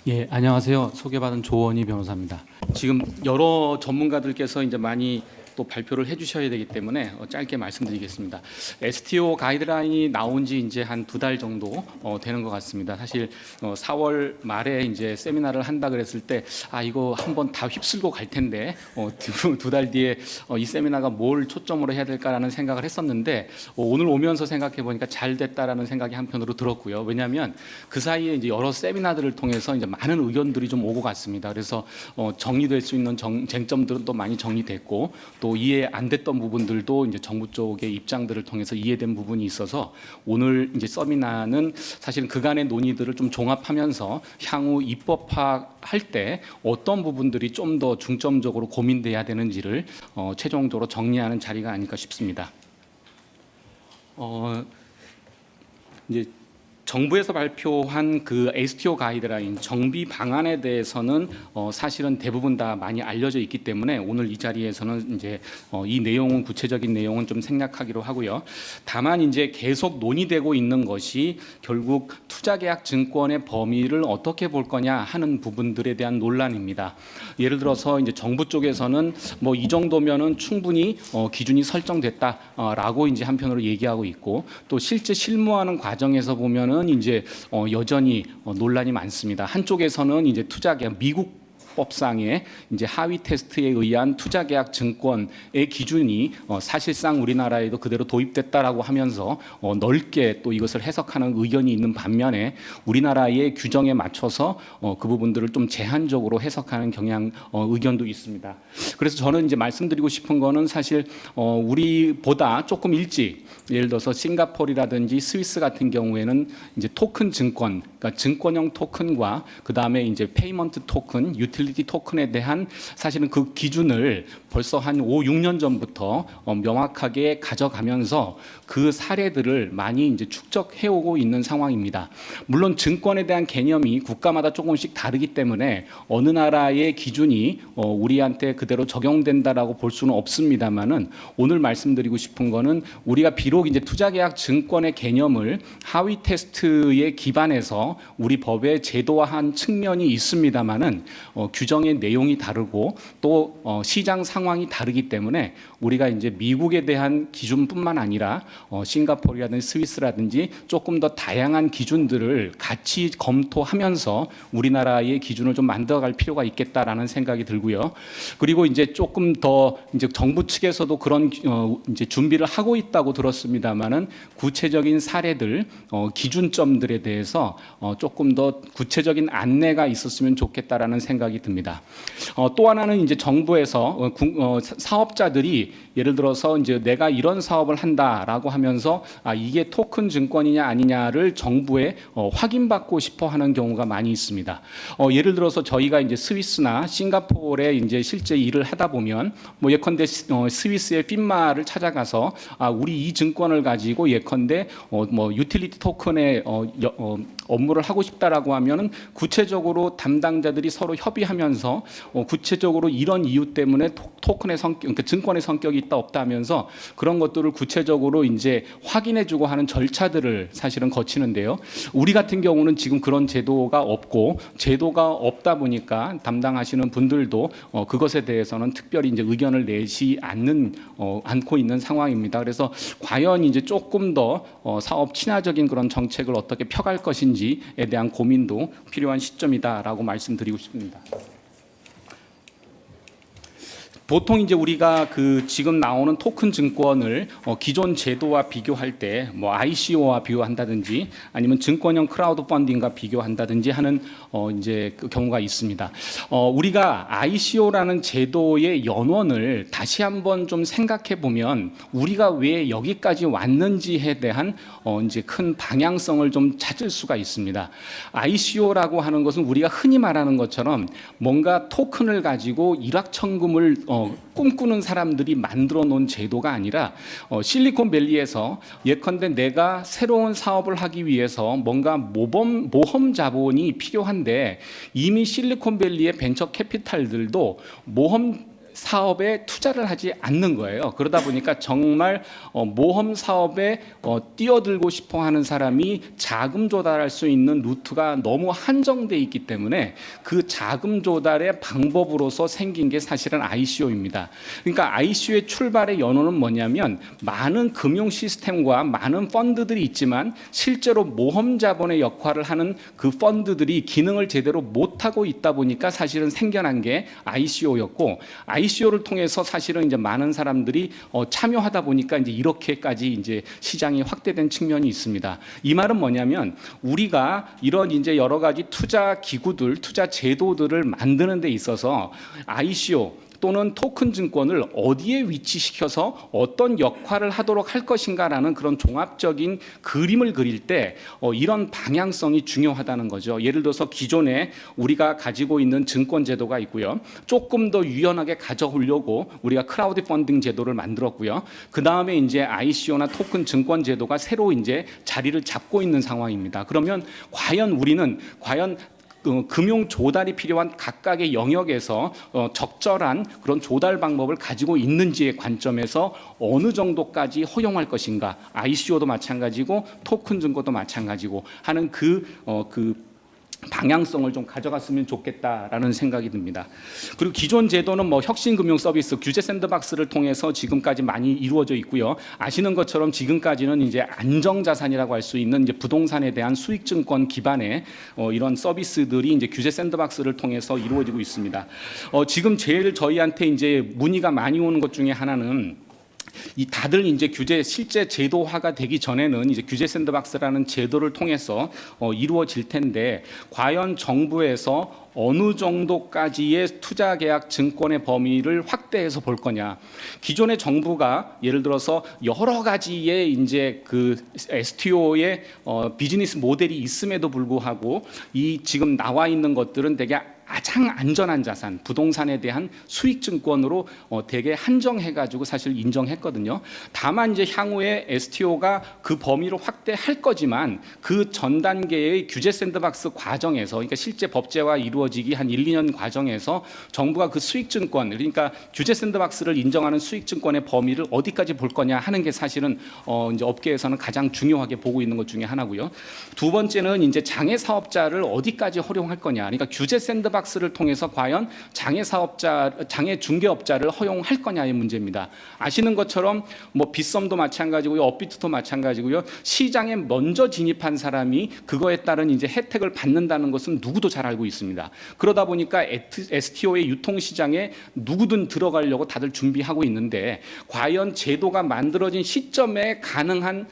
예, 안녕하세요. 소개받은 조원희 변호사입니다. 지금 여러 전문가들께서 이제 많이 또 발표를 해주셔야 되기 때문에 짧게 말씀드리겠습니다. STO 가이드라인이 나온 지 이제 한 2달 정도 되는 것 같습니다. 사실 4월 말에 이제 세미나를 한다 그랬을 때 이거 한번 다 휩쓸고 갈 텐데 2달 뒤에 이 세미나가 뭘 초점으로 해야 될까라는 생각을 했었는데 오늘 오면서 생각해 보니까 잘 됐다라는 생각이 한편으로 들었고요. 왜냐하면 그 사이에 이제 여러 세미나들을 통해서 이제 많은 의견들이 좀 오고 갔습니다. 그래서 정리될 수 있는 쟁점들은 또 많이 정리됐고, 또 이해 안 됐던 부분들도 이제 정부 쪽의 입장들을 통해서 이해된 부분이 있어서 오늘 이제 세미나는 사실 그간의 논의들을 좀 종합하면서 향후 입법화할 때 어떤 부분들이 좀 더 중점적으로 고민돼야 되는지를 최종적으로 정리하는 자리가 아닐까 싶습니다. 이제 정부에서 발표한 그 STO 가이드라인 정비 방안에 대해서는 사실은 대부분 다 많이 알려져 있기 때문에 오늘 이 자리에서는 이제 이 내용은 구체적인 내용은 좀 생략하기로 하고요. 다만 이제 계속 논의되고 있는 것이 결국 투자계약 증권의 범위를 어떻게 볼 거냐 하는 부분들에 대한 논란입니다. 예를 들어서 이제 정부 쪽에서는 뭐 이 정도면은 충분히 기준이 설정됐다라고 이제 한편으로 얘기하고 있고, 또 실제 실무하는 과정에서 보면은 이제 여전히 논란이 많습니다. 한쪽에서는 이제 투자계약 미국 법상의 이제 하위 테스트에 의한 투자계약 증권의 기준이 사실상 우리나라에도 그대로 도입됐다라고 하면서 넓게 또 이것을 해석하는 의견이 있는 반면에 우리나라의 규정에 맞춰서 그 부분들을 좀 제한적으로 해석하는 의견도 있습니다. 그래서 저는 이제 말씀드리고 싶은 거는 사실 우리보다 조금 일찍, 예를 들어서 싱가포르라든지 스위스 같은 경우에는 이제 토큰 증권, 그러니까 증권형 토큰과 그 다음에 이제 페이먼트 토큰, 유틸리티 토큰에 대한 사실은 그 기준을 벌써 한 5, 6년 전부터 명확하게 가져가면서 그 사례들을 많이 이제 축적해 오고 있는 상황입니다. 물론 증권에 대한 개념이 국가마다 조금씩 다르기 때문에 어느 나라의 기준이 우리한테 그대로 적용된다라고 볼 수는 없습니다만은, 오늘 말씀드리고 싶은 거는 우리가 비록 이제 투자계약 증권의 개념을 하위 테스트에 기반해서 우리 법에 제도화한 측면이 있습니다만은 규정의 내용이 다르고 또 시장 상황이 다르기 때문에 우리가 이제 미국에 대한 기준뿐만 아니라 싱가포르라든지 스위스라든지 조금 더 다양한 기준들을 같이 검토하면서 우리나라의 기준을 좀 만들어갈 필요가 있겠다라는 생각이 들고요. 그리고 이제 조금 더 이제 정부 측에서도 그런 이제 준비를 하고 있다고 들었습니다만은 구체적인 사례들, 기준점들에 대해서 조금 더 구체적인 안내가 있었으면 좋겠다라는 생각이 듭니다. 또 하나는 이제 정부에서 사업자들이 예를 들어서 이제 내가 이런 사업을 한다라고 하면서 이게 토큰 증권이냐 아니냐를 정부에 확인받고 싶어 하는 경우가 많이 있습니다. 예를 들어서 저희가 이제 스위스나 싱가포르에 이제 실제 일을 하다 보면 뭐 예컨대 스위스의 핀마를 찾아가서 우리 이 증권을 가지고 예컨대 뭐 유틸리티 토큰의 업무를 하고 싶다라고 하면은 구체적으로 담당자들이 서로 협의하면서 구체적으로 이런 이유 때문에 토큰의 성격, 그러니까 증권의 성격이 있다 없다 하면서 그런 것들을 구체적으로 이제 확인해주고 하는 절차들을 사실은 거치는데요. 우리 같은 경우는 지금 그런 제도가 없고, 제도가 없다 보니까 담당하시는 분들도 그것에 대해서는 특별히 이제 의견을 내지 않고 있는 상황입니다. 그래서 과연 이제 조금 더 사업 친화적인 그런 정책을 어떻게 펴갈 것인지에 대한 고민도 필요한 시점이다라고 말씀드리고 싶습니다. 보통 이제 우리가 그 지금 나오는 토큰 증권을 기존 제도와 비교할 때 뭐 ICO와 비교한다든지 아니면 증권형 크라우드 펀딩과 비교한다든지 하는 이제 그 경우가 있습니다. 우리가 ICO라는 제도의 연원을 다시 한번 좀 생각해 보면 우리가 왜 여기까지 왔는지에 대한 이제 큰 방향성을 좀 찾을 수가 있습니다. ICO라고 하는 것은 우리가 흔히 말하는 것처럼 뭔가 토큰을 가지고 일확천금을 꿈꾸는 사람들이 만들어 놓은 제도가 아니라 실리콘밸리에서 예컨대 내가 새로운 사업을 하기 위해서 뭔가 모험 자본이 필요한데 이미 실리콘밸리의 벤처 캐피탈들도 모험 사업에 투자를 하지 않는 거예요. 그러다 보니까 정말 모험 사업에 뛰어들고 싶어하는 사람이 자금 조달할 수 있는 루트가 너무 한정돼 있기 때문에 그 자금 조달의 방법으로서 생긴 게 사실은 ICO입니다. 그러니까 ICO의 출발의 연호는 뭐냐면 많은 금융 시스템과 많은 펀드들이 있지만 실제로 모험 자본의 역할을 하는 그 펀드들이 기능을 제대로 못하고 있다 보니까 사실은 생겨난 게 ICO였고, ICO를 통해서 사실은 이제 많은 사람들이 참여하다 보니까 이제 이렇게까지 이제 시장이 확대된 측면이 있습니다. 이 말은 뭐냐면 우리가 이런 이제 여러 가지 투자 기구들, 투자 제도들을 만드는 데 있어서 ICO 또는 토큰 증권을 어디에 위치시켜서 어떤 역할을 하도록 할 것인가라는 그런 종합적인 그림을 그릴 때 이런 방향성이 중요하다는 거죠. 예를 들어서 기존에 우리가 가지고 있는 증권 제도가 있고요. 조금 더 유연하게 가져오려고 우리가 크라우드 펀딩 제도를 만들었고요. 그 다음에 이제 ICO나 토큰 증권 제도가 새로 이제 자리를 잡고 있는 상황입니다. 그러면 우리는 금융 조달이 필요한 각각의 영역에서 적절한 그런 조달 방법을 가지고 있는지의 관점에서 어느 정도까지 허용할 것인가, ICO도 마찬가지고 토큰 증권도 마찬가지고 하는 그 방향성을 좀 가져갔으면 좋겠다라는 생각이 듭니다. 그리고 기존 제도는 뭐 혁신금융 서비스, 규제 샌드박스를 통해서 지금까지 많이 이루어져 있고요. 아시는 것처럼 지금까지는 이제 안정자산이라고 할 수 있는 이제 부동산에 대한 수익증권 기반의 이런 서비스들이 이제 규제 샌드박스를 통해서 이루어지고 있습니다. 지금 제일 저희한테 이제 문의가 많이 오는 것 중에 하나는 다들 이제 규제 실제 제도화가 되기 전에는 이제 규제 샌드박스라는 제도를 통해서 이루어질 텐데 과연 정부에서 어느 정도까지의 투자 계약 증권의 범위를 확대해서 볼 거냐. 기존의 정부가 예를 들어서 여러 가지의 이제 그 STO의 비즈니스 모델이 있음에도 불구하고 이 지금 나와 있는 것들은 되게 가장 안전한 자산, 부동산에 대한 수익 증권으로 되게 한정해가지고 사실 인정했거든요. 다만 이제 향후에 STO가 그 범위를 확대할 거지만 그 전 단계의 규제 샌드박스 과정에서, 그러니까 실제 법제화 이루어지기 한 1, 2년 과정에서 정부가 그 수익 증권, 그러니까 규제 샌드박스를 인정하는 수익 증권의 범위를 어디까지 볼 거냐 하는 게 사실은 이제 업계에서는 가장 중요하게 보고 있는 것 중에 하나고요. 두 번째는 이제 장애 사업자를 어디까지 허용할 거냐. 그러니까 규제 샌드박스를 통해서 과연 장애 중개업자를 허용할 거냐의 문제입니다. 아시는 것처럼 뭐 빗썸도 마찬가지고요, 업비트도 마찬가지고요. 시장에 먼저 진입한 사람이 그거에 따른 이제 혜택을 받는다는 것은 누구도 잘 알고 있습니다. 그러다 보니까 STO의 유통 시장에 누구든 들어가려고 다들 준비하고 있는데 과연 제도가 만들어진 시점에 가능한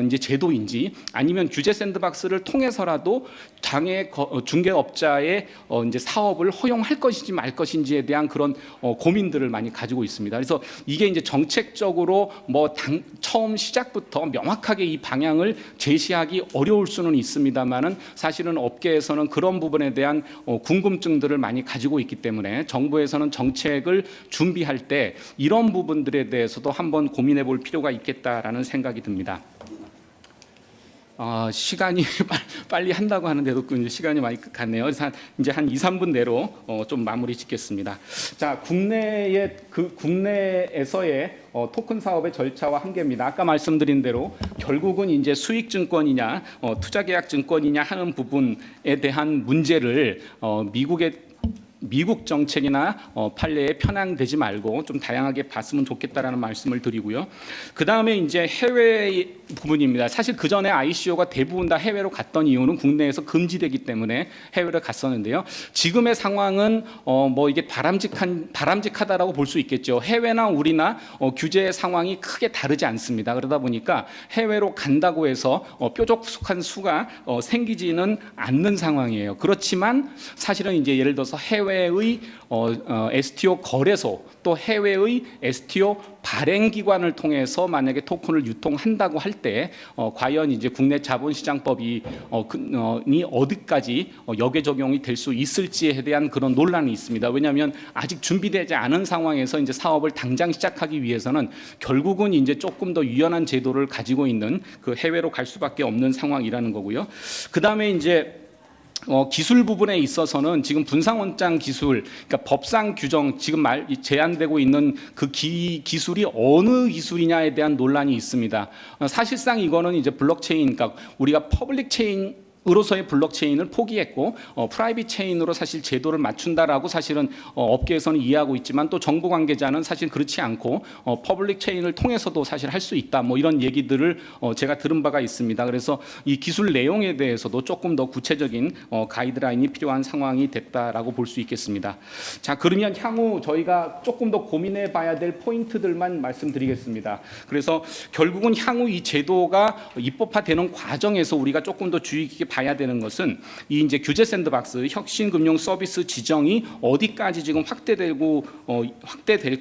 이제 제도인지 아니면 규제 샌드박스를 통해서라도 장애 중개업자의 이제 사업을 허용할 것인지 말 것인지에 대한 그런 고민들을 많이 가지고 있습니다. 그래서 이게 이제 정책적으로 처음 시작부터 명확하게 이 방향을 제시하기 어려울 수는 있습니다만은 사실은 업계에서는 그런 부분에 대한 궁금증들을 많이 가지고 있기 때문에 정부에서는 정책을 준비할 때 이런 부분들에 대해서도 한번 고민해 볼 필요가 있겠다라는 생각이 듭니다. 시간이 빨리 한다고 하는데도 시간이 많이 갔네요. 그래서 이제 한 2, 3분 내로 좀 마무리 짓겠습니다. 자, 국내에서의 토큰 사업의 절차와 한계입니다. 아까 말씀드린 대로 결국은 이제 수익 증권이냐, 투자 계약 증권이냐 하는 부분에 대한 문제를 미국 정책이나 판례에 편향되지 말고 좀 다양하게 봤으면 좋겠다라는 말씀을 드리고요. 그 다음에 이제 해외 부분입니다. 사실 그 전에 ICO가 대부분 다 해외로 갔던 이유는 국내에서 금지되기 때문에 해외를 갔었는데요. 지금의 상황은 이게 바람직하다라고 볼 수 있겠죠. 해외나 우리나 규제 상황이 크게 다르지 않습니다. 그러다 보니까 해외로 간다고 해서 뾰족한 수가 생기지는 않는 상황이에요. 그렇지만 사실은 이제 예를 들어서 해외의 STO 거래소 또 해외의 STO 발행기관을 통해서 만약에 토큰을 유통한다고 할 때 과연 이제 국내 자본시장법이 어디까지 역외 적용이 될 수 있을지에 대한 그런 논란이 있습니다. 왜냐하면 아직 준비되지 않은 상황에서 이제 사업을 당장 시작하기 위해서는 결국은 이제 조금 더 유연한 제도를 가지고 있는 그 해외로 갈 수밖에 없는 상황이라는 거고요. 그 다음에 이제 기술 부분에 있어서는 지금 분상원장 기술, 그러니까 법상 규정 지금 제한되고 있는 그 기술이 어느 기술이냐에 대한 논란이 있습니다. 사실상 이거는 이제 블록체인, 그러니까 우리가 퍼블릭 체인 으로서의 블록체인을 포기했고 프라이빗 체인으로 사실 제도를 맞춘다라고 사실은 업계에서는 이해하고 있지만 또 정부 관계자는 사실 그렇지 않고 퍼블릭 체인을 통해서도 사실 할 수 있다 뭐 이런 얘기들을 제가 들은 바가 있습니다. 그래서 이 기술 내용에 대해서도 조금 더 구체적인 가이드라인이 필요한 상황이 됐다라고 볼 수 있겠습니다. 자, 그러면 향후 저희가 조금 더 고민해 봐야 될 포인트들만 말씀드리겠습니다. 그래서 결국은 향후 이 제도가 입법화되는 과정에서 우리가 조금 더 주의 깊게 봐야 되는 것은 이 이제 규제 샌드박스 혁신금융 서비스 지정이 어디까지 지금 확대될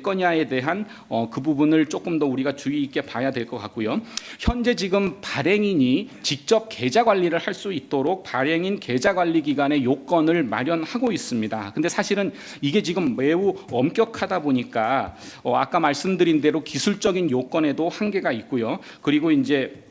거냐에 대한 그 부분을 조금 더 우리가 주의 있게 봐야 될 것 같고요. 현재 지금 발행인이 직접 계좌 관리를 할 수 있도록 발행인 계좌 관리 기관의 요건을 마련하고 있습니다. 근데 사실은 이게 지금 매우 엄격하다 보니까 아까 말씀드린 대로 기술적인 요건에도 한계가 있고요. 그리고 이제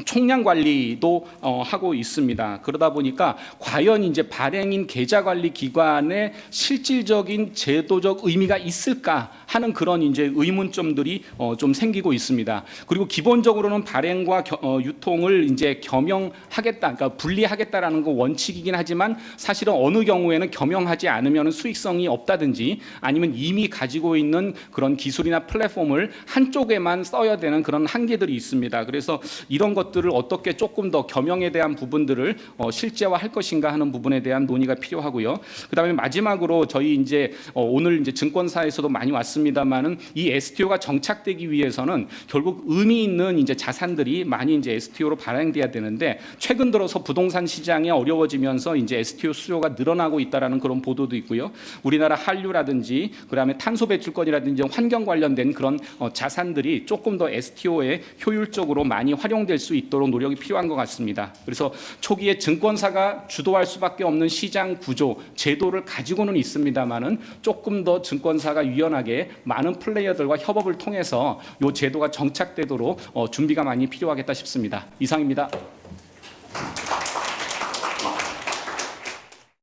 총량 관리도 하고 있습니다. 그러다 보니까 과연 이제 발행인 계좌 관리 기관의 실질적인 제도적 의미가 있을까 하는 그런 이제 의문점들이 좀 생기고 있습니다. 그리고 기본적으로는 발행과 유통을 이제 겸용하겠다, 그러니까 분리하겠다라는 거 원칙이긴 하지만 사실은 어느 경우에는 겸용하지 않으면 수익성이 없다든지 아니면 이미 가지고 있는 그런 기술이나 플랫폼을 한쪽에만 써야 되는 그런 한계들이 있습니다. 그래서 이런 것들을 어떻게 조금 더 겸용에 대한 부분들을 실제화할 것인가 하는 부분에 대한 논의가 필요하고요. 그다음에 마지막으로 저희 이제 오늘 이제 증권사에서도 많이 왔습니다만은 이 STO가 정착되기 위해서는 결국 의미 있는 이제 자산들이 많이 이제 STO로 발행돼야 되는데 최근 들어서 부동산 시장이 어려워지면서 이제 STO 수요가 늘어나고 있다라는 그런 보도도 있고요. 우리나라 한류라든지 그다음에 탄소 배출권이라든지 환경 관련된 그런 자산들이 조금 더 STO에 효율적으로 많이 활용될 수 있도록 노력이 필요한 것 같습니다. 그래서 초기에 증권사가 주도할 수밖에 없는 시장 구조, 제도를 가지고는 있습니다만은 조금 더 증권사가 유연하게 많은 플레이어들과 협업을 통해서 이 제도가 정착되도록 준비가 많이 필요하겠다 싶습니다. 이상입니다.